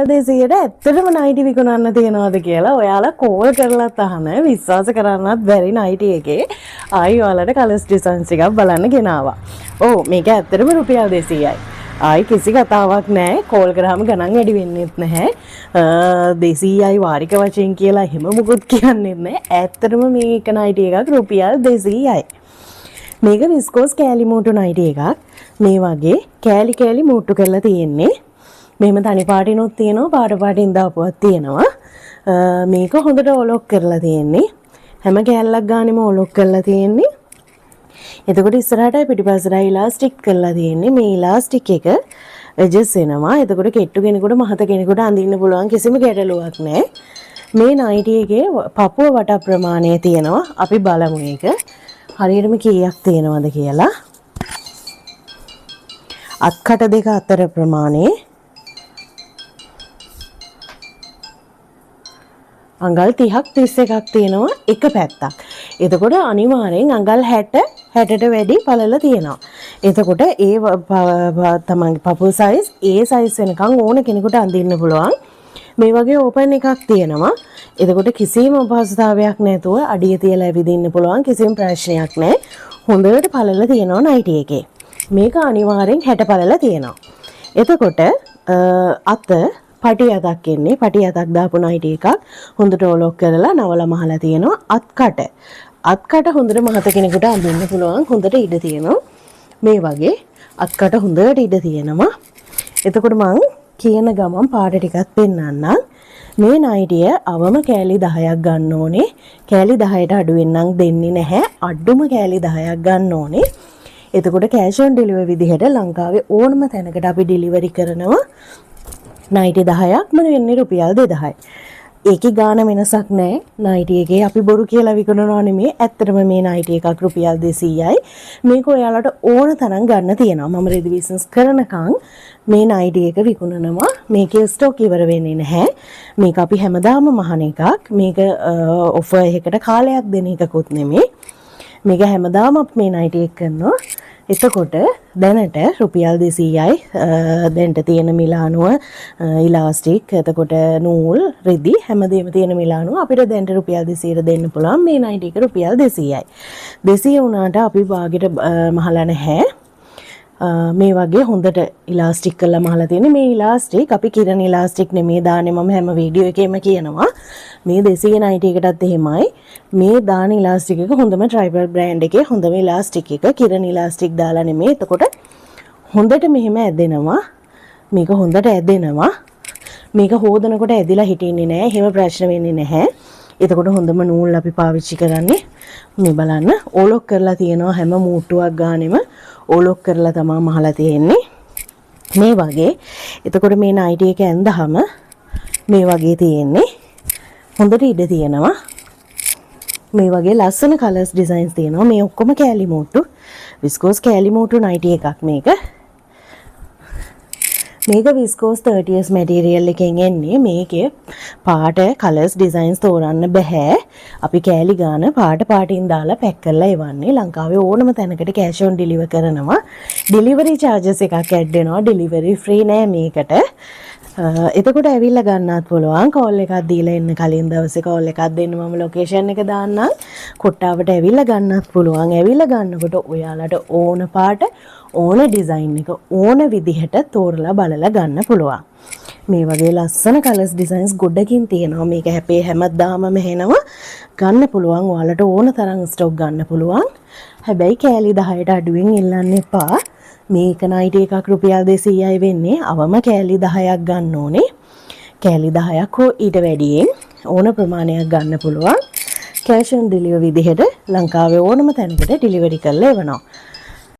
දෙසියට ඇත්තටම නයිටි විකුණන්න තියෙනවද කියලා ඔයාලා කෝල් කරලා අහන විශ්වාස කරන්නත් බැරි නයිටි එකේ ආයි ඔයාලට කලර්ස් ඩිසයින්ස් ටිකක් බලන්න ගෙනාවා. ඔව් මේක ඇත්තටම රුපියල් 200යි. ආයි කිසි කතාවක් නැහැ. කෝල් කරාම ගණන් වැඩි වෙන්නේත් නැහැ. 200යි වාරික වශයෙන් කියලා එහෙම මුකුත් කියන්නේත් නැහැ. ඇත්තටම මේක නයිටි එකක් රුපියල් 200යි. මේක විස්කෝස් කෑලි මූටු නයිටි එකක්. මේ වගේ කෑලි කෑලි මූට්ටු කරලා තියෙන්නේ. මෙහෙම තනි පාටිනුත් තියෙනවා පාට පාටින් දාපුවක් තියෙනවා. මේක හොඳට ඔලොක් කරලා තියෙන්නේ. හැම කෑල්ලක් ගානෙම ඔලොක් කරලා තියෙන්නේ. එතකොට ඉස්සරහට පිටිපස්සට ඉලාස්ටික් කරලා තියෙන්නේ. මේ ඉලාස්ටික් එක ඇඩ්ජස්ට් වෙනවා. එතකොට කෙට්ටු කෙනෙකුට මහත කෙනෙකුට අඳින්න පුළුවන් කිසිම ගැටලුවක් නැහැ. මේ නයිටි එකේ පපුව වට ප්‍රමාණය තියෙනවා. අපි බලමු ඒක. හරියටම කීයක් තියෙනවද කියලා. අත්කට දෙක අතර ප්‍රමාණය අඟල් 30ක් 31ක් තියෙනවා එක පැත්තක්. එතකොට අනිවාර්යෙන් අඟල් 60ට වැඩි පළල තියෙනවා. එතකොට ඒ තමන්ගේ පපුව සයිස් ඒ සයිස් වෙනකන් ඕන කෙනෙකුට අඳින්න පුළුවන්. මේ වගේ ඕපන් එකක් තියෙනවා. එතකොට කිසිම අපහසුතාවයක් නැතුව අඩිය තියලා ඇවිදින්න පුළුවන් කිසිම ප්‍රශ්නයක් නැහැ. හොඳට පළල තියෙනවා නයිටි එකේ. මේක අනිවාර්යෙන් 60 පළල තියෙනවා. එතකොට අත පටි අතක් එන්නේ පටි අතක් දාපු නයිටි එකක් හොඳට ඔලොක් කරලා නවලා මහලා තියෙනවා. අත්කට හොඳට මහත කෙනෙකුට අඳින්න පුළුවන් හොඳට ඉඩ තියෙනවා. මේ වගේ අත්කට හොඳට ඉඩ තියෙනවා. එතකොට මං කියන ගමන් පාට ටිකක් පෙන්නන්නම්. මේ නයිටිය අවම කෑලි 10ක් ගන්න ඕනේ. කෑලි 10ට අඩු වෙන්නම් දෙන්නේ නැහැ. අඩුම කෑලි 10ක් ගන්න ඕනේ. එතකොට කෑෂ් ඔන් ඩෙලිවරි විදිහට ලංකාවේ ඕනම තැනකට අපි ඩෙලිවරි කරනවා. නයිටි 10ක්ම වෙන්නේ රුපියල් 2000යි. ඒකේ ගාණ වෙනසක් නැහැ. නයිටි එකේ අපි බොරු කියලා විකුණනවා නෙමෙයි. ඇත්තටම මේ නයිටි එකක් රුපියල් 200යි. මේක ඔයාලට ඕන තරම් ගන්න තියෙනවා. මම රෙදි බිස්නස් කරනකම් මේ නයිටි එක විකුණනවා. මේකේ ස්ටොක් ඉවර වෙන්නේ නැහැ. මේක අපි හැමදාම මහන එකක්. මේක ඔෆර් එකකට කාලයක් දෙන එකකුත් නෙමෙයි. මේක හැමදාම අපි මේ නයිටි එක කරනවා. එතකොට දැනට රුපියල් 200යි දැන්ට තියෙන මිලානුව ඉලාස්ටික් එතකොට නූල් රෙදි හැමදේම තියෙන මිලානුව අපිට දැන්ට රුපියල් 200ට දෙන්න පුළුවන් මේ නයිටි එක රුපියල් 200යි 200 වුණාට අපි බාගෙට මහලා නැහැ මේ වගේ හොඳට ඉලාස්ටික් කරලා මහලා තියෙන්නේ මේ ඉලාස්ටික් අපි කිරණ ඉලාස්ටික් නෙමේ දාන්නේ මම හැම වීඩියෝ එකේම කියනවා මේ 200 නයිටි එකටත් එහෙමයි මේ දාන ඉලාස්ටික් එක හොඳම ට්‍රයිබල් බ්‍රෑන්ඩ් එකේ හොඳම ඉලාස්ටික් එක කිරණ ඉලාස්ටික් දාලා නෙමේ එතකොට හොඳට මෙහෙම ඇදෙනවා මේක හොඳට ඇදෙනවා මේක හොදනකොට ඇදිලා හිටින්නේ නැහැ එහෙම ප්‍රශ්න වෙන්නේ නැහැ එතකොට හොඳම නූල් අපි පාවිච්චි කරන්නේ මේ බලන්න ඕලොක් කරලා තියෙනවා හැම මූට්ටුවක් ගානෙම ඕලොක් කරලා තමයි මහලා තියෙන්නේ මේ වගේ එතකොට මේ නයිටි එක ඇඳහම මේ වගේ තියෙන්නේ හොඳට ඉඩ තියෙනවා මේ වගේ ලස්සන කලර්ස් ඩිසයින්ස් තියෙනවා මේ ඔක්කොම කෑලි මූට්ටු විස්කෝස් කෑලි මූට්ටු නයිටි එකක් මේක විස්කෝස් 30s මැටීරියල් එකෙන් එන්නේ මේකේ පාට කලර්ස් ඩිසයින්ස් තෝරන්න බෑ අපි කෑලි ගාන පාට පාටින් දාලා පැක් කරලා එවන්නේ ලංකාවේ ඕනම තැනකට කෑෂ් ඔන් ඩෙලිවර් කරනවා ඩෙලිවරි චාර්ජස් එකක් ඇඩ් වෙනවා ඩෙලිවරි ෆ්‍රී නෑ මේකට එතකොට ඇවිල්ලා ගන්නත් පුළුවන් කෝල් එකක් දීලා එන්න කලින් දවසේ කෝල් එකක් දෙන්න මම ලොකේෂන් එක දාන්නම් කොට්ටාවට ඇවිල්ලා ගන්නත් පුළුවන් ඇවිල්ලා ගන්නකොට ඔයාලට ඕන පාට ඕන ඩිසයින් එක ඕන විදිහට තෝරලා බලලා ගන්න පුළුවන් මේ වගේ ලස්සන කලර්ස් ඩිසයින්ස් ගොඩකින් තියෙනවා මේක හැපේ හැමදාම මෙහෙනවා ගන්න පුළුවන් ඔයාලට ඕන තරම් ස්ටොක් ගන්න පුළුවන් හැබැයි කෑලි 10ට අඩුවෙන් ඉල්ලන්න එපා මේක නයිටි එකක් රුපියල් 200යි වෙන්නේ අවම කෑලි 10ක් ගන්න ඕනේ කෑලි 10ක් හෝ ඊට වැඩියෙන් ඕන ප්‍රමාණයක් ගන්න පුළුවන් කෑෂ් ඔන් ඩෙලිවරි විදිහට ලංකාවේ ඕනම තැනකට ඩෙලිවරි කරලා එවනවා